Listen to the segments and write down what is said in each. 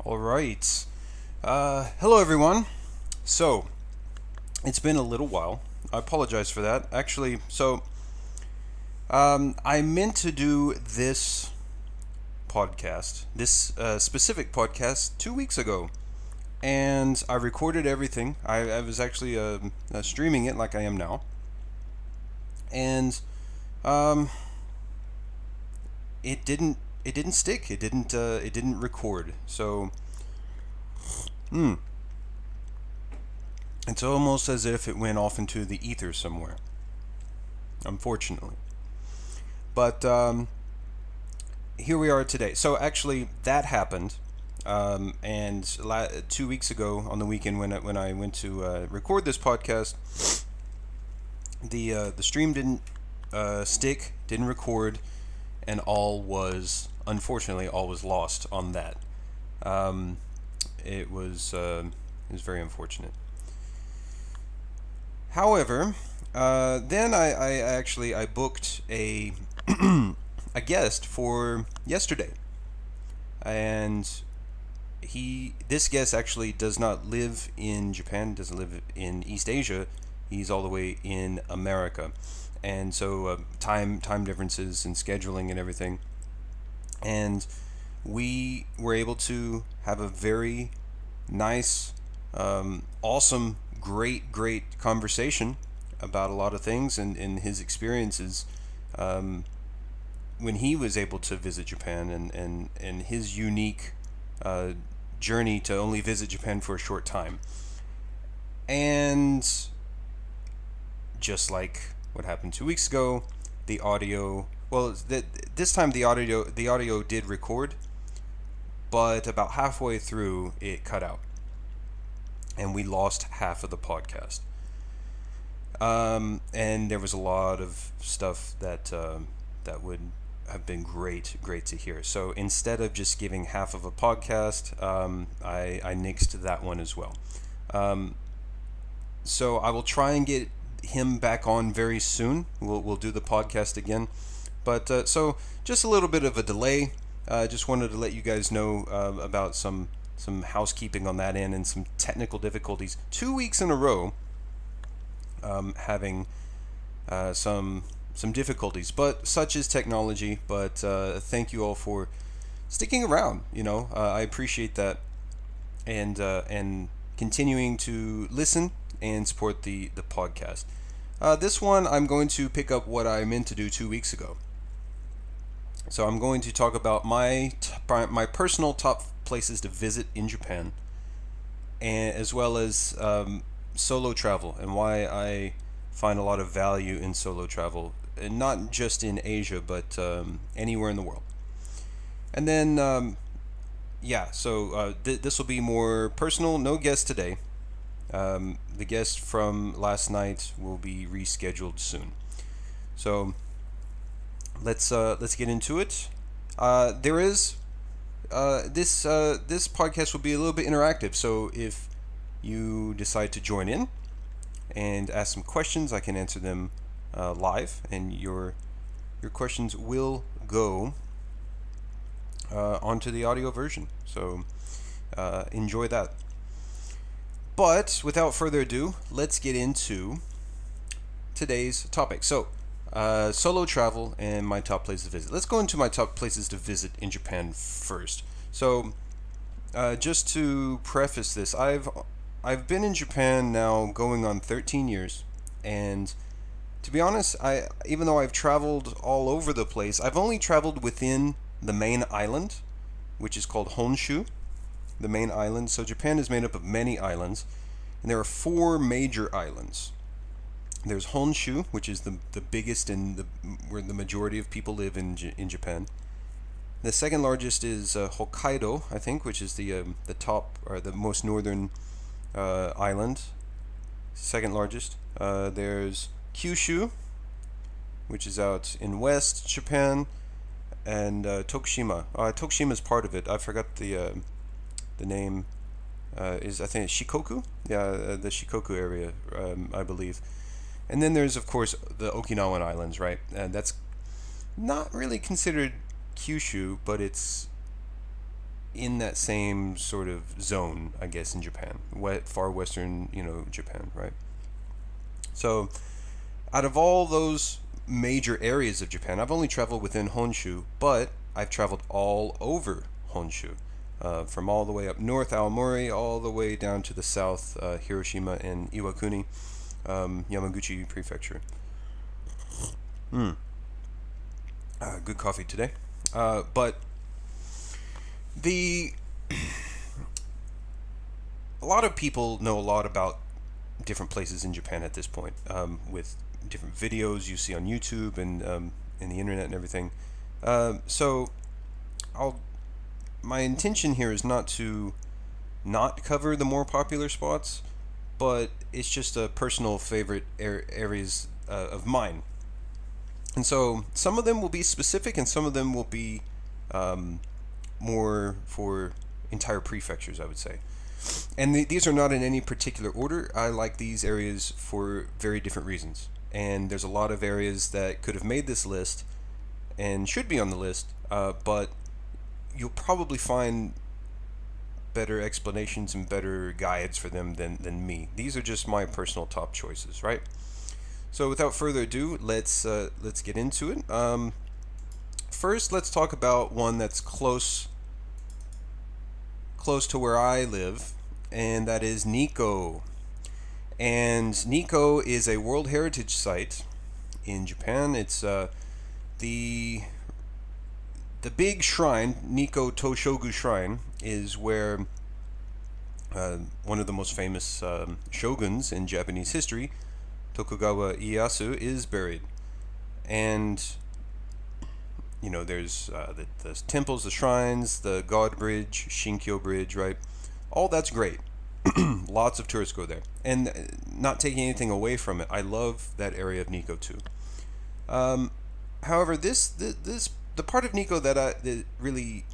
All right. Hello, everyone. So, it's been a little while. I apologize for that. Actually, I meant to do this podcast, this specific podcast, 2 weeks ago. And I recorded everything. I was actually streaming it like I am now. And um, it didn't stick. It didn't record. So, hmm. It's almost as if it went off into the ether somewhere, unfortunately. But here we are today. So actually, that happened, and 2 weeks ago on the weekend when I went to record this podcast, the stream didn't stick, didn't record, and all was lost on that. Um, it was very unfortunate. However, then I booked a a guest for yesterday, and this guest actually does not live in Japan, doesn't live in East Asia. He's all the way in America, and so time differences and scheduling and everything, and we were able to have a very nice, awesome, great conversation about a lot of things and his experiences when he was able to visit Japan and his unique uh, journey to only visit Japan for a short time. And just like what happened 2 weeks ago, the audio, well, this time the audio did record, but about halfway through it cut out and we lost half of the podcast. And there was a lot of stuff that would have been great to hear. So instead of just giving half of a podcast, I nixed that one as well. Um, so I will try and get him back on very soon. We'll do the podcast again, but so just a little bit of a delay. Just wanted to let you guys know about some housekeeping on that end and some technical difficulties. 2 weeks in a row, having some difficulties, but such is technology. But thank you all for sticking around. I appreciate that, and continuing to listen and support the podcast. This one, I'm going to pick up what I meant to do 2 weeks ago. So I'm going to talk about my personal top places to visit in Japan, and as well as solo travel and why I find a lot of value in solo travel, and not just in Asia, but anywhere in the world. And then, this will be more personal. No guest today. The guest from last night will be rescheduled soon. So let's get into it. There is this podcast will be a little bit interactive. So if you decide to join in and ask some questions, I can answer them live, and your questions will go onto the audio version. So enjoy that. But without further ado, let's get into today's topic. So, solo travel and my top places to visit. Let's go into my top places to visit in Japan first. So, just to preface this, I've been in Japan now going on 13 years, and to be honest, even though I've traveled all over the place, I've only traveled within the main island, which is called Honshu, the main island. So Japan is made up of many islands, and there are four major islands. There's Honshu, which is the biggest and where the majority of people live in Japan. The second largest is Hokkaido, I think, which is the top or the most northern island. Second largest. There's Kyushu, which is out in West Japan, and Tokushima. Tokushima is part of it. I forgot the name. I think it's Shikoku. Yeah, the Shikoku area, I believe. And then there's, of course, the Okinawan Islands, right? And that's not really considered Kyushu, but it's in that same sort of zone, I guess, in Japan, far western, Japan, right? So, out of all those major areas of Japan, I've only traveled within Honshu, but I've traveled all over Honshu, from all the way up north, Aomori, all the way down to the south, Hiroshima and Iwakuni, Yamaguchi Prefecture. Good coffee today. But the a lot of people know a lot about different places in Japan at this point, with different videos you see on YouTube and in the internet and everything. So, my intention here is not to not cover the more popular spots, but it's just a personal favorite areas of mine. And so some of them will be specific, and some of them will be more for entire prefectures, I would say. And these are not in any particular order. I like these areas for very different reasons. And there's a lot of areas that could have made this list and should be on the list, but you'll probably find better explanations and better guides for them than me. These are just my personal top choices, right? So without further ado, let's get into it. First, let's talk about one that's close to where I live, and that is Nikko. And Nikko is a World Heritage Site in Japan. It's the big shrine, Nikko Toshogu Shrine, is where one of the most famous shoguns in Japanese history, Tokugawa Ieyasu, is buried. And there's the temples, the shrines, the God Bridge, Shinkyo Bridge, right? All that's great. Lots of tourists go there. And not taking anything away from it, I love that area of Nikko too. However, the part of Nikko that really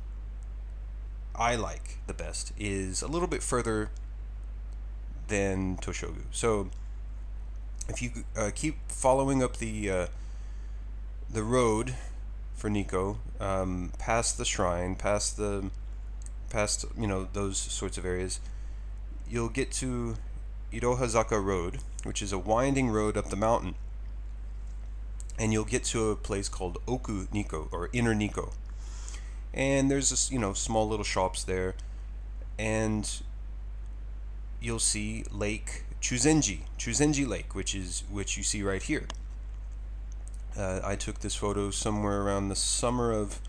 I like the best is a little bit further than Toshogu. So if you keep following up the road for Nikko, past the shrine, past those sorts of areas, you'll get to Irohazaka Road, which is a winding road up the mountain, and you'll get to a place called Oku Nikko, or Inner Nikko, and there's this small little shops there, and you'll see Lake Chuzenji Lake, which you see right here. I took this photo somewhere around the summer of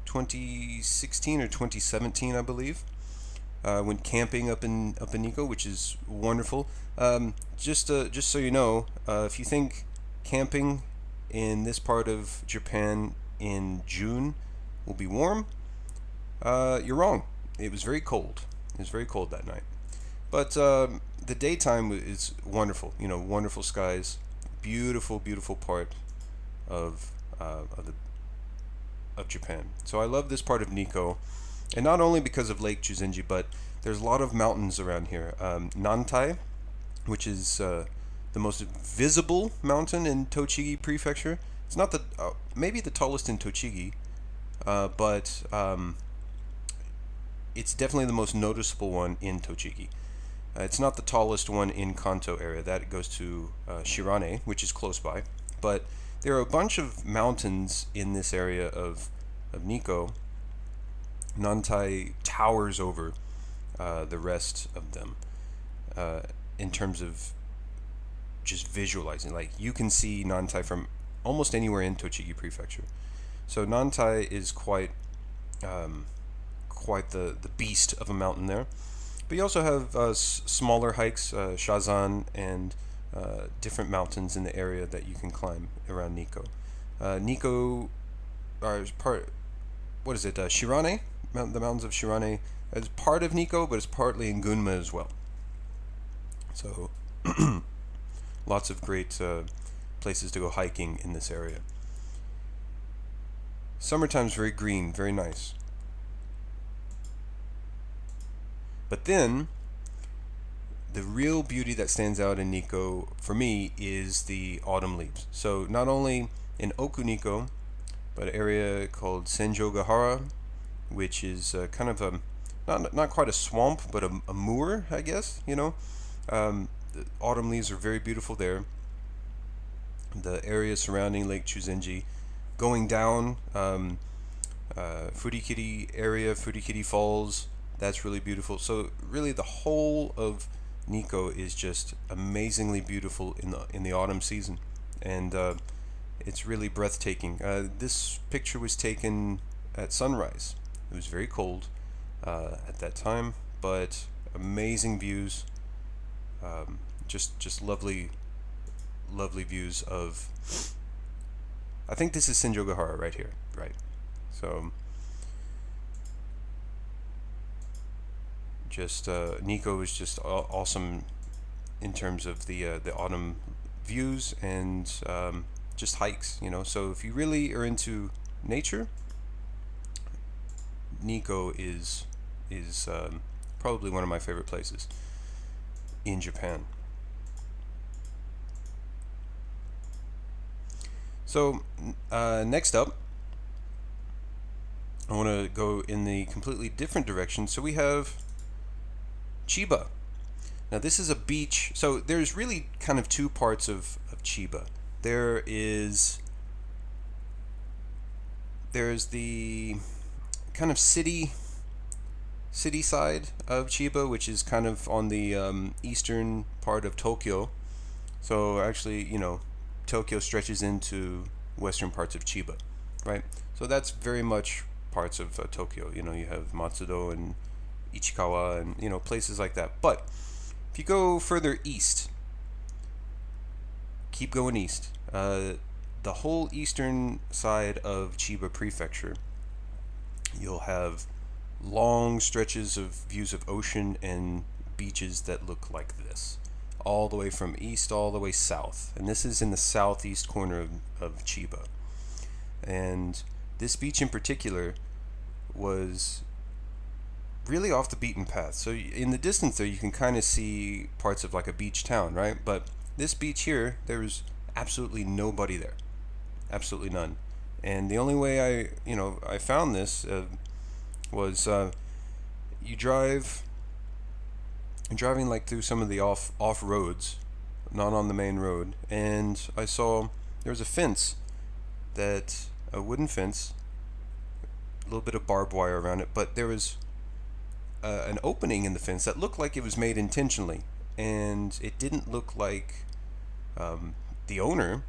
2016 or 2017, I believe. Went camping up in Nikko, which is wonderful. Just so you know, if you think camping in this part of Japan in June will be warm, you're wrong. It was very cold. It was very cold that night. But the daytime is wonderful. Wonderful skies, beautiful part of Japan. So I love this part of Nikko, and not only because of Lake Chuzenji, but there's a lot of mountains around here. Nantai, which is the most visible mountain in Tochigi Prefecture. It's not maybe the tallest in Tochigi, but it's definitely the most noticeable one in Tochigi. It's not the tallest one in Kanto area. That goes to Shirane, which is close by. But there are a bunch of mountains in this area of Nikko. Nantai towers over the rest of them in terms of just visualizing. Like, you can see Nantai from almost anywhere in Tochigi Prefecture. So Nantai is quite the beast of a mountain there. But you also have smaller hikes, Shazan, and different mountains in the area that you can climb around Nikko. Nikko is Shirane? The mountains of Shirane is part of Nikko, but it's partly in Gunma as well. So lots of great places to go hiking in this area. Summertime's very green, very nice. But then, the real beauty that stands out in Nikko, for me, is the autumn leaves. So not only in Oku Nikko, but an area called Senjogahara which is kind of a not quite a swamp, but a moor, I guess. The autumn leaves are very beautiful there. The area surrounding Lake Chuzenji, going down Furikiri area, Furikiri Falls, that's really beautiful. So really, the whole of Nikko is just amazingly beautiful in the autumn season, and it's really breathtaking. This picture was taken at sunrise. It was very cold at that time, but amazing views. Just lovely views of. I think this is Senjogahara right here, right? So just Nikko is just awesome in terms of the autumn views and just hikes. So if you really are into nature, Nikko is probably one of my favorite places in Japan. So next up, I want to go in the completely different direction. So we have Chiba. Now this is a beach. So there's really kind of two parts of Chiba. There's the kind of city side of Chiba, which is kind of on the eastern part of Tokyo. So actually, Tokyo stretches into western parts of Chiba, right? So that's very much parts of Tokyo. You have Matsudo and Ichikawa and places like that. But if you go further east, keep going east, the whole eastern side of Chiba Prefecture, you'll have long stretches of views of ocean and beaches that look like this, all the way from east all the way south. And this is in the southeast corner of Chiba. And this beach in particular was really off the beaten path. So in the distance there, you can kind of see parts of like a beach town, right? But this beach here, there was absolutely nobody there. Absolutely none. And the only way I found this was you driving like through some of the off roads, not on the main road, and I saw there was a wooden fence, a little bit of barbed wire around it, but there was an opening in the fence that looked like it was made intentionally, and it didn't look like the owner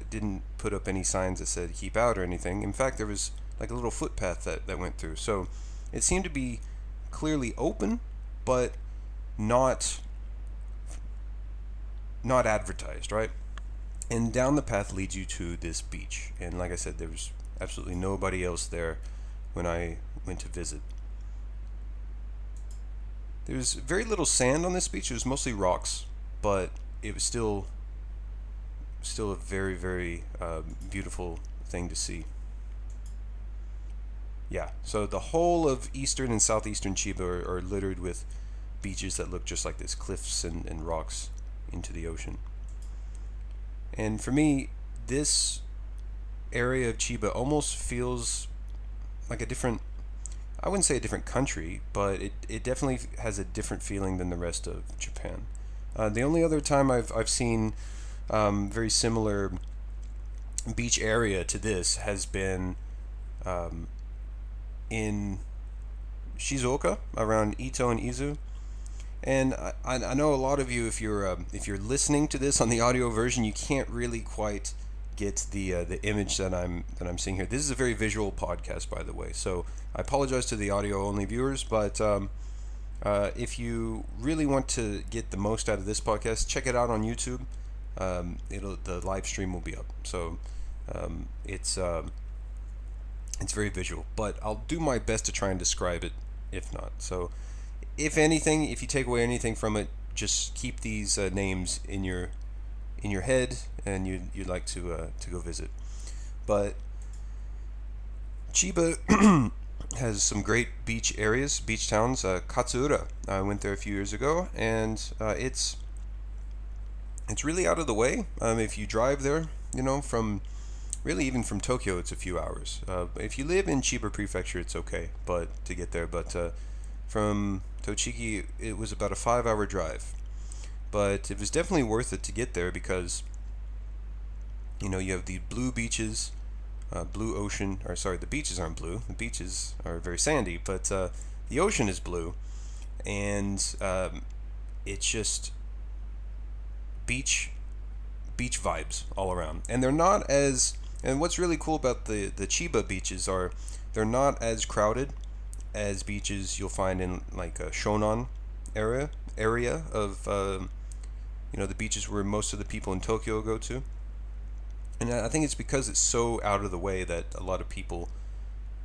didn't put up any signs that said keep out or anything. In fact, there was like a little footpath that went through, so it seemed to be clearly open, but not advertised, right? And down the path leads you to this beach, and like I said, there was absolutely nobody else there when I went to visit. There was very little sand on this beach. It was mostly rocks, but it was still a very, very beautiful thing to see. Yeah, so the whole of eastern and southeastern Chiba are littered with beaches that look just like this, cliffs and rocks into the ocean. And for me, this area of Chiba almost feels like a different, I wouldn't say a different country, but it definitely has a different feeling than the rest of Japan. The only other time I've seen very similar beach area to this has been in Shizuoka, around Ito and Izu. And I know a lot of you, if you're listening to this on the audio version, you can't really quite get the image that I'm seeing here. This is a very visual podcast, by the way, so I apologize to the audio only viewers, but if you really want to get the most out of this podcast, check it out on YouTube. The live stream will be up, so it's very visual, but I'll do my best to try and describe it if not. So if anything, if you take away anything from it, just keep these names in your head, and you'd like to go visit. But Chiba has some great beach areas, beach towns. Katsuura, I went there a few years ago, and it's really out of the way. If you drive there, from Really, even from Tokyo, it's a few hours. If you live in Chiba Prefecture, it's okay, but to get there. But from Tochigi, it was about a 5-hour drive. But it was definitely worth it to get there because you have the blue beaches, blue ocean. Or sorry, the beaches aren't blue. The beaches are very sandy, but the ocean is blue, and it's just beach vibes all around. And they're not as and what's really cool about the Chiba beaches are they're not as crowded as beaches you'll find in like a Shonan area of the beaches where most of the people in Tokyo go to. And I think it's because it's so out of the way that a lot of people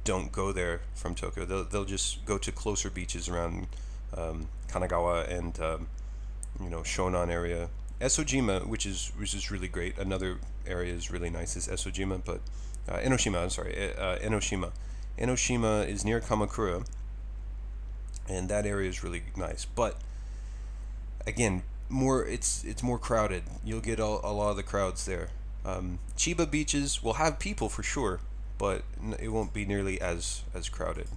don't go there from Tokyo. They'll just go to closer beaches around Kanagawa and Shonan area. Esojima, which is really great. Another area is really nice is Esojima, but Enoshima. I'm sorry, Enoshima. Enoshima is near Kamakura, and that area is really nice. But again, it's more crowded. You'll get a lot of the crowds there. Chiba beaches will have people for sure, but it won't be nearly as crowded.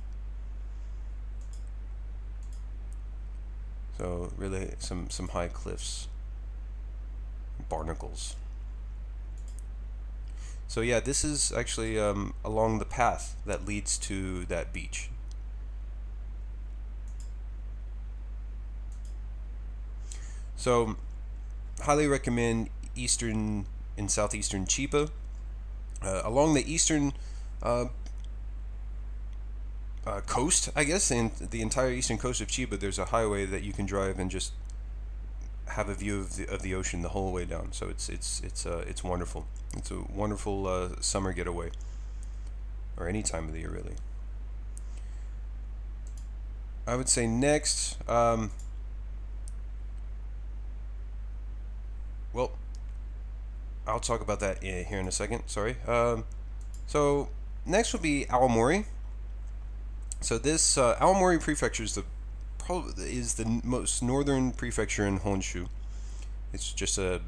So really, some high cliffs, barnacles. So yeah, this is actually along the path that leads to that beach. So, highly recommend eastern and southeastern Chiba. Along the eastern coast, I guess, and the entire eastern coast of Chiba, there's a highway that you can drive and just have a view of the ocean the whole way down. So it's wonderful. It's a wonderful summer getaway, or any time of the year really. I would say next. Well, I'll talk about that here in a second. Sorry. So next will be Aomori. So this Aomori Prefecture is the most northern prefecture in Honshu. It's just a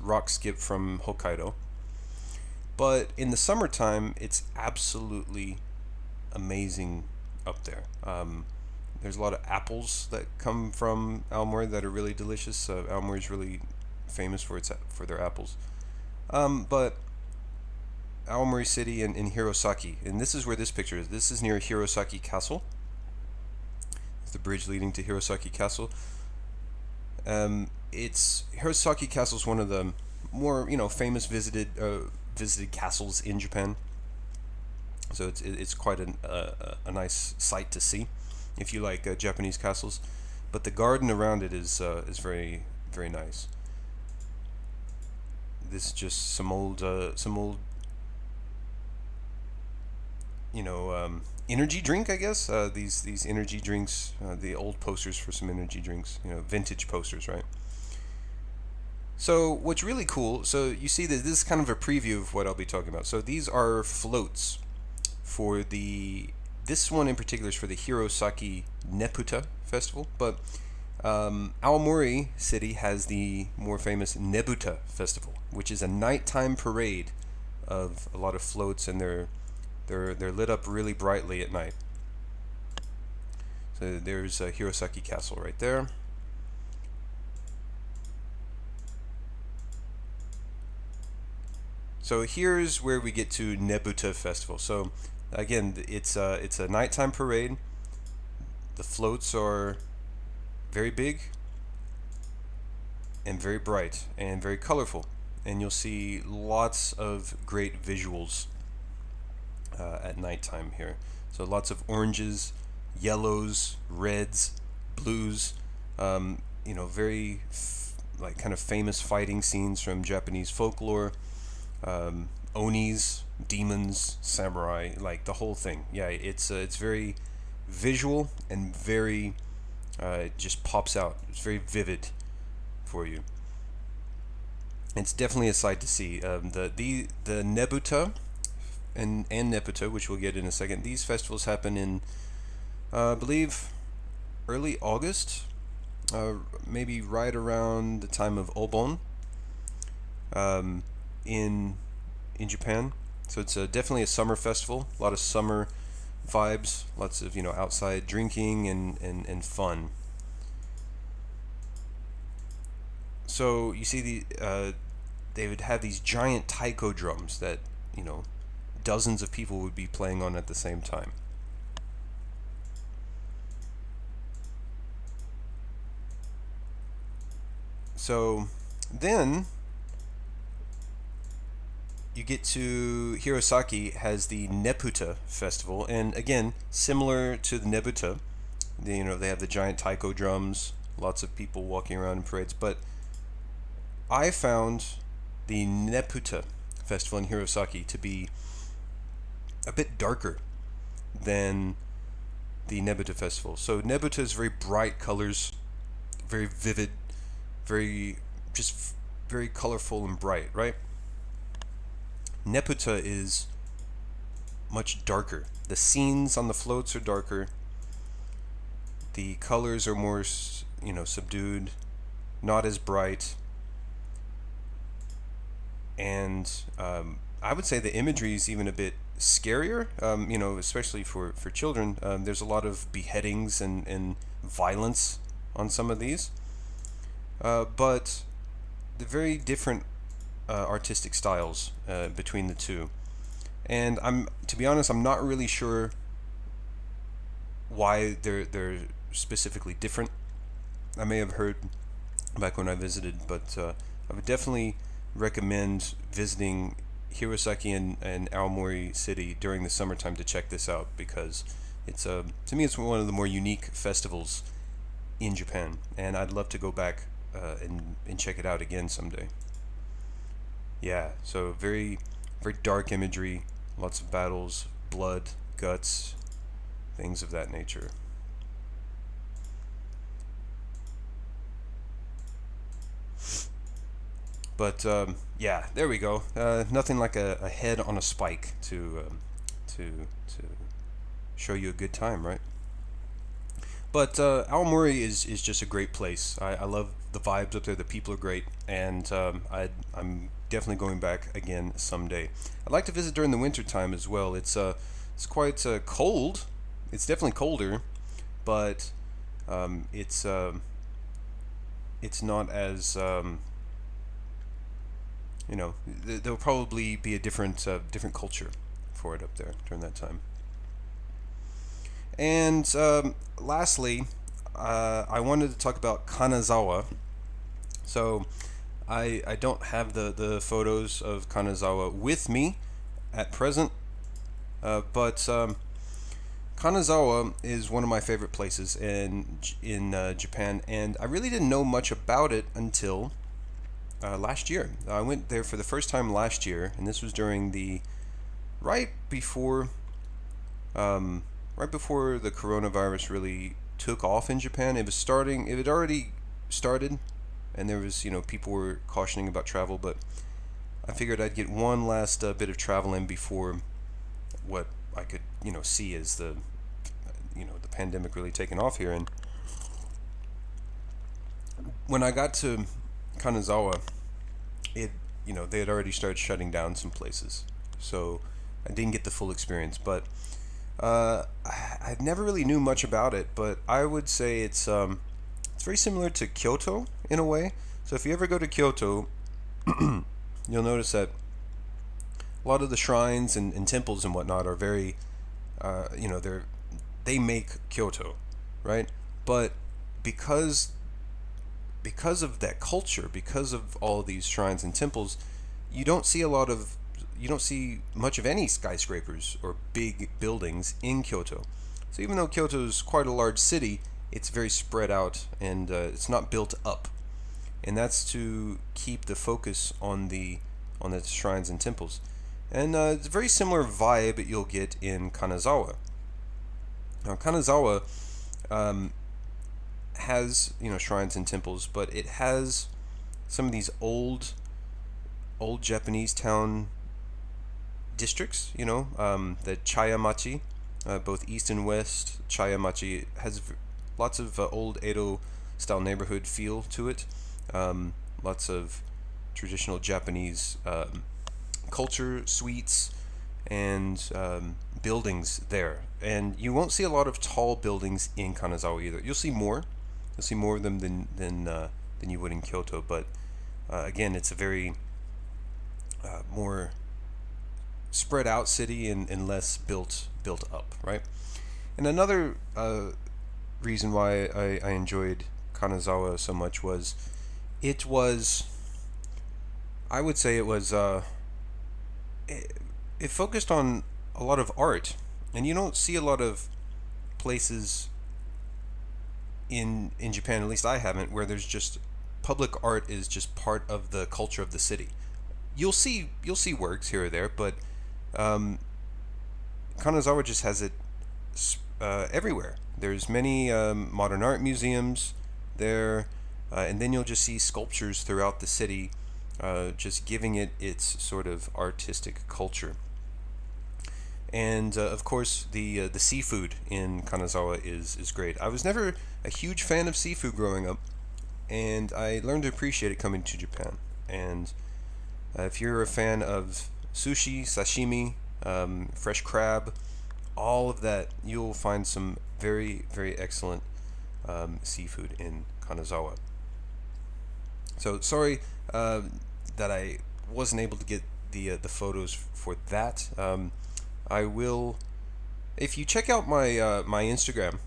rock skip from Hokkaido. But in the summertime, it's absolutely amazing up there. There's a lot of apples that come from Aomori that are really delicious. Aomori is really famous for their apples. But Aomori City and Hirosaki, and this is where this picture is. This is near Hirosaki Castle. It's the bridge leading to Hirosaki Castle. Hirosaki Castle is one of the more famous visited castles in Japan. So it's quite a nice sight to see if you like Japanese castles. But the garden around it is very very nice. This is just some old energy drink, I guess. These energy drinks, the old posters for some energy drinks, vintage posters, right? So what's really cool, so you see that this is kind of a preview of what I'll be talking about. So these are floats for this one in particular is for the Hirosaki Nebuta Festival, but Aomori City has the more famous Nebuta Festival, which is a nighttime parade of a lot of floats, and they're lit up really brightly at night. So there's Hirosaki Castle right there. So here's where we get to Nebuta Festival. So again, it's a nighttime parade. The floats are very big and very bright and very colorful, and you'll see lots of great visuals at nighttime here. So lots of oranges, yellows, reds, blues, very like kind of famous fighting scenes from Japanese folklore, onis, demons, samurai, like the whole thing. Yeah, it's very visual and very it just pops out. It's very vivid for you. It's definitely a sight to see. The Nebuta and Nebuta, which we'll get in a second. These festivals happen in, I believe, early August, maybe right around the time of Obon, in Japan. So it's definitely a summer festival. A lot of summer vibes. Lots of outside drinking and fun. So you see they would have these giant taiko drums that dozens of people would be playing on at the same time. So then you get to Hirosaki has the Nebuta Festival, and again, similar to the Nebuta, they have the giant taiko drums, lots of people walking around in parades. But I found the Nebuta Festival in Hirosaki to be a bit darker than the Nebuta Festival. So Nebuta is very bright colors, very vivid, very colorful and bright, right? Nebuta is much darker. The scenes on the floats are darker. The colors are more, subdued, not as bright. And I would say the imagery is even a bit scarier, especially for children. There's a lot of beheadings and violence on some of these. But the very different artistic styles between the two. And to be honest, I'm not really sure why they're specifically different. I may have heard back when I visited, but I would definitely recommend visiting Hirosaki and Aomori City during the summertime to check this out, because it's to me it's one of the more unique festivals in Japan, and I'd love to go back and check it out again someday. Yeah, so very very dark imagery, lots of battles, blood, guts, things of that nature. But yeah, there we go. Nothing like a head on a spike to show you a good time, right? But Aomori is just a great place. I love the vibes up there. The people are great, and I'm definitely going back again someday. I'd like to visit during the winter time as well. It's quite cold. It's definitely colder, but it's not as there'll probably be a different culture for it up there during that time. And lastly, I wanted to talk about Kanazawa. So I don't have the photos of Kanazawa with me at present, but Kanazawa is one of my favorite places in Japan, and I really didn't know much about it until last year. I went there for the first time last year, and this was during the right before right before the coronavirus really took off in Japan. It was starting. It had already started, and there was people were cautioning about travel, but I figured I'd get one last bit of travel in before what I could see as the pandemic really taking off here. And when I got to Kanazawa, they had already started shutting down some places, so I didn't get the full experience. But I never really knew much about it, but I would say it's very similar to Kyoto in a way. So if you ever go to Kyoto, you'll notice that a lot of the shrines and temples and whatnot are very, they make Kyoto, right? But because of that culture, because of all these shrines and temples, you don't see much of any skyscrapers or big buildings in Kyoto. So even though Kyoto is quite a large city, it's very spread out, and it's not built up. And that's to keep the focus on the shrines and temples. And it's a very similar vibe you'll get in Kanazawa. Now Kanazawa has shrines and temples, but it has some of these old Japanese town districts. The Chayamachi, both east and west. Chayamachi has lots of old Edo style neighborhood feel to it. Lots of traditional Japanese culture, sweets, and buildings there. And you won't see a lot of tall buildings in Kanazawa either. You'll see more. You'll see more of them than you would in Kyoto. But again, it's a very more spread out city and less built up, right? And another reason why I enjoyed Kanazawa so much was it was, I would say it was it focused on a lot of art, and you don't see a lot of places in Japan, at least I haven't, where there's just public art is just part of the culture of the city. You'll see works here or there, but um, Kanazawa just has it everywhere. There's many modern art museums there, and then you'll just see sculptures throughout the city, just giving it its sort of artistic culture. And of course, the seafood in Kanazawa is great. I was never a huge fan of seafood growing up, and I learned to appreciate it coming to Japan. And if you're a fan of sushi, sashimi, fresh crab, all of that, you'll find some very, very excellent seafood in Kanazawa. So sorry that I wasn't able to get the photos for that. I will, if you check out my Instagram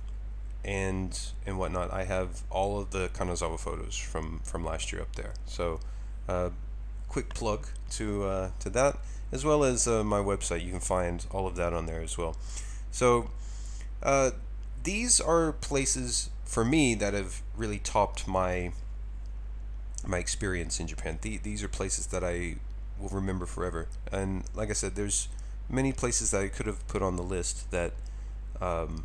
and whatnot, I have all of the Kanazawa photos from last year up there. So quick plug to that, as well as my website. You can find all of that on there as well. So these are places for me that have really topped my experience in Japan. These are places that I will remember forever. And like I said, there's many places that I could have put on the list that will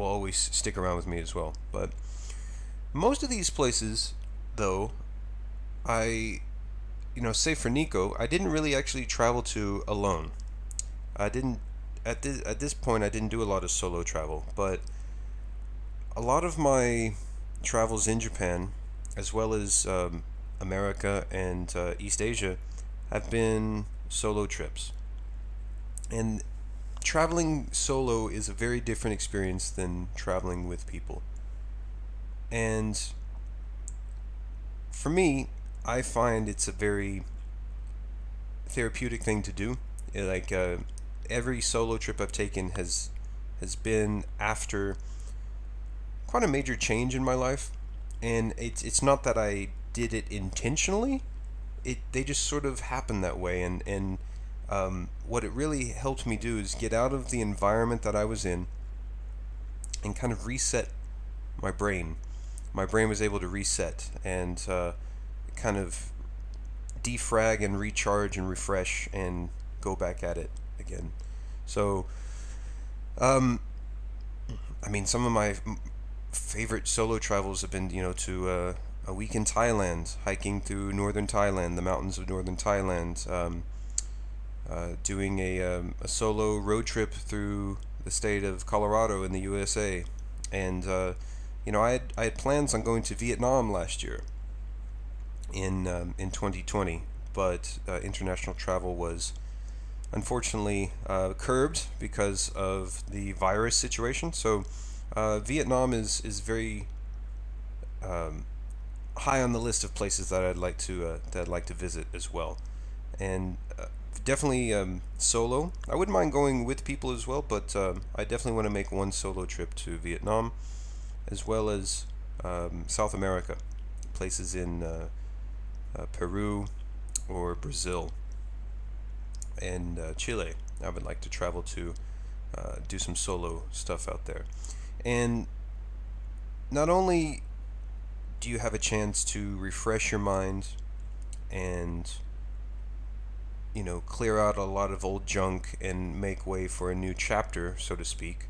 always stick around with me as well. But most of these places, though, say for Nico, I didn't really actually travel to alone. I didn't at this point. I didn't do a lot of solo travel, but a lot of my travels in Japan, as well as America and East Asia, have been solo trips. And traveling solo is a very different experience than traveling with people. And for me, I find it's a very therapeutic thing to do. Like every solo trip I've taken has been after quite a major change in my life, and it's not that I did it intentionally. They just sort of happened that way, and what it really helped me do is get out of the environment that I was in and kind of reset my brain. My brain was able to reset and kind of defrag and recharge and refresh and go back at it again. So, some of my favorite solo travels have been, to a week in Thailand, hiking through northern Thailand, the mountains of northern Thailand, doing a solo road trip through the state of Colorado in the USA, and I had plans on going to Vietnam last year in 2020, but international travel was unfortunately curbed because of the virus situation. So Vietnam is very high on the list of places that I'd like to visit as well, and definitely solo. I wouldn't mind going with people as well, but I definitely want to make one solo trip to Vietnam, as well as South America, places in Peru or Brazil and Chile. I would like to travel to do some solo stuff out there. And not only do you have a chance to refresh your mind and clear out a lot of old junk and make way for a new chapter, so to speak.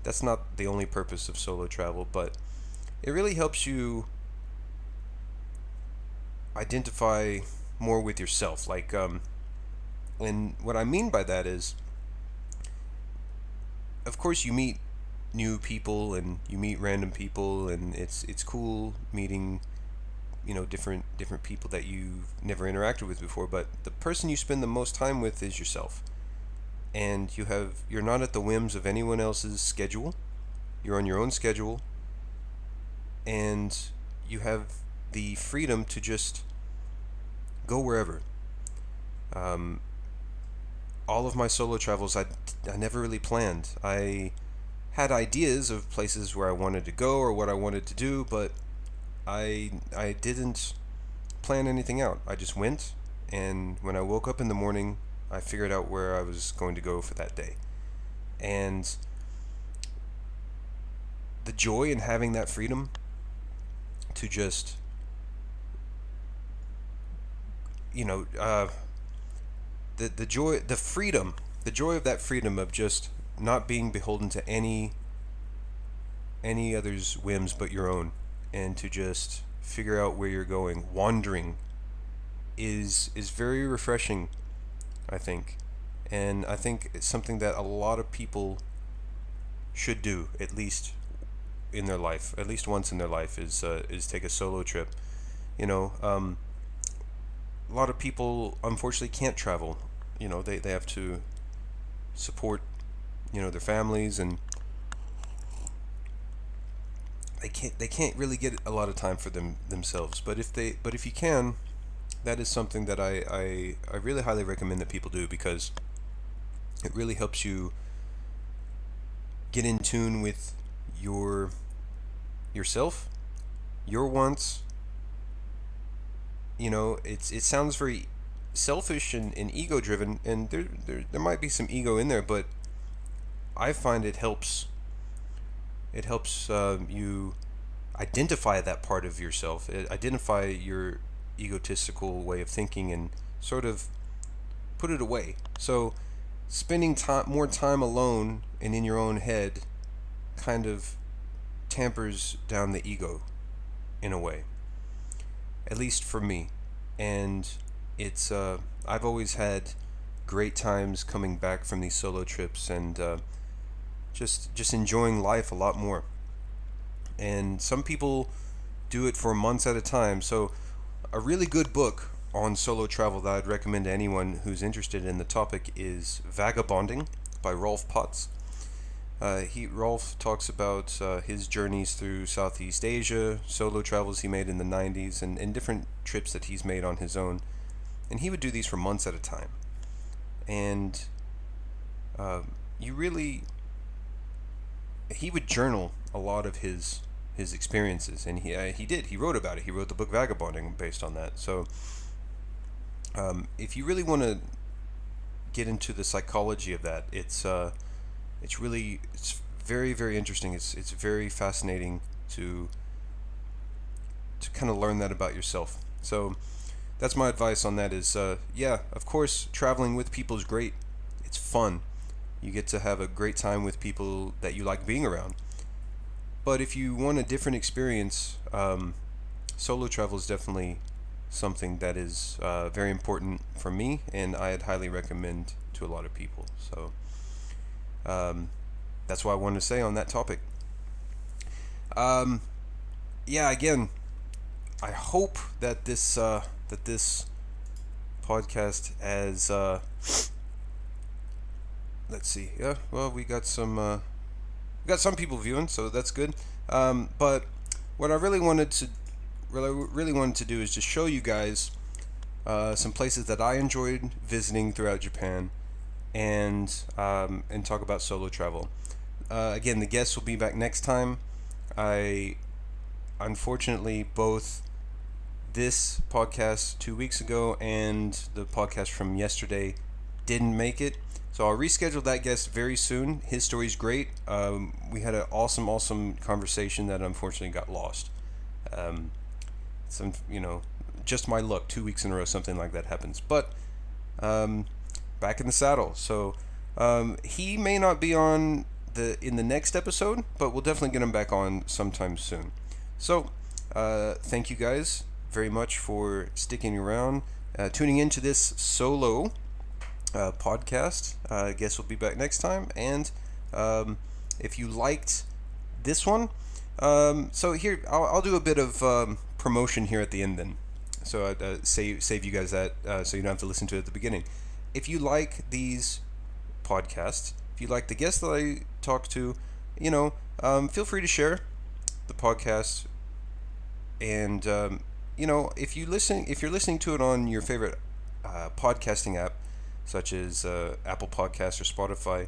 That's not the only purpose of solo travel, but it really helps you identify more with yourself. Like, and what I mean by that is, of course, you meet new people and you meet random people, and it's cool meeting different people that you've never interacted with before, but the person you spend the most time with is yourself. And you're not at the whims of anyone else's schedule. You're on your own schedule, and you have the freedom to just go wherever. All of my solo travels, I never really planned. I had ideas of places where I wanted to go or what I wanted to do, but I didn't plan anything out. I just went, and when I woke up in the morning, I figured out where I was going to go for that day. And the joy in having that freedom to just, the joy, the joy of that freedom of just not being beholden to any other's whims but your own, and to just figure out where you're going, wandering, is very refreshing, I think. And I think it's something that a lot of people should do, at least in their life, at least once in their life, is take a solo trip. A lot of people unfortunately can't travel. They have to support their families, and they can't really get a lot of time for themselves. But if you can, that is something that I really highly recommend that people do, because it really helps you get in tune with yourself, your wants. It sounds very selfish and ego driven, and there might be some ego in there, but I find it helps you identify that part of yourself, identify your egotistical way of thinking, and sort of put it away. So spending more time alone and in your own head kind of tampers down the ego in a way, at least for me. And it's I've always had great times coming back from these solo trips, and just enjoying life a lot more. And some people do it for months at a time. So a really good book on solo travel that I'd recommend to anyone who's interested in the topic is Vagabonding by Rolf Potts. Rolf talks about his journeys through Southeast Asia, solo travels he made in the 90s, and different trips that he's made on his own. And he would do these for months at a time. And he would journal a lot of his experiences, and he wrote about it. He wrote the book Vagabonding based on that. So if you really want to get into the psychology of that, it's very, very interesting. It's very fascinating to kind of learn that about yourself. So that's my advice on that is, of course, traveling with people is great. It's fun. You get to have a great time with people that you like being around. But if you want a different experience, solo travel is definitely something that is very important for me, and I'd highly recommend to a lot of people. So that's what I wanted to say on that topic. Again, I hope that this podcast has let's see. Yeah, well, we got some people viewing, so that's good. But what I really wanted to do is just show you guys some places that I enjoyed visiting throughout Japan, and talk about solo travel. Again, the guests will be back next time. Unfortunately, both this podcast 2 weeks ago and the podcast from yesterday didn't make it. So I'll reschedule that guest very soon. His story's great. We had an awesome conversation that unfortunately got lost. Just my luck. 2 weeks in a row, something like that happens. But back in the saddle. So he may not be in the next episode, but we'll definitely get him back on sometime soon. So thank you guys very much for sticking around, tuning into this solo podcast. I guess we'll be back next time. And if you liked this one, so here I'll do a bit of promotion here at the end then. So save you guys that, so you don't have to listen to it at the beginning. If you like these podcasts, if you like the guests that I talk to, feel free to share the podcast. And if you're listening to it on your favorite podcasting app, such as Apple Podcasts or Spotify,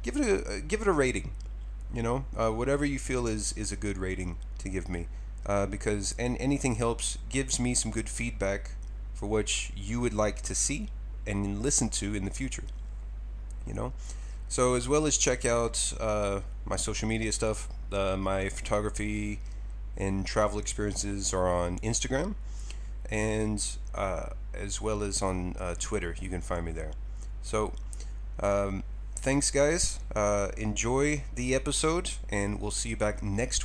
give it a rating. Whatever you feel is a good rating to give me, because anything helps, gives me some good feedback for what you would like to see and listen to in the future. So as well as check out my social media stuff, my photography and travel experiences are on Instagram, and as well as on Twitter. You can find me there. So thanks, guys. Enjoy the episode, and we'll see you back next week.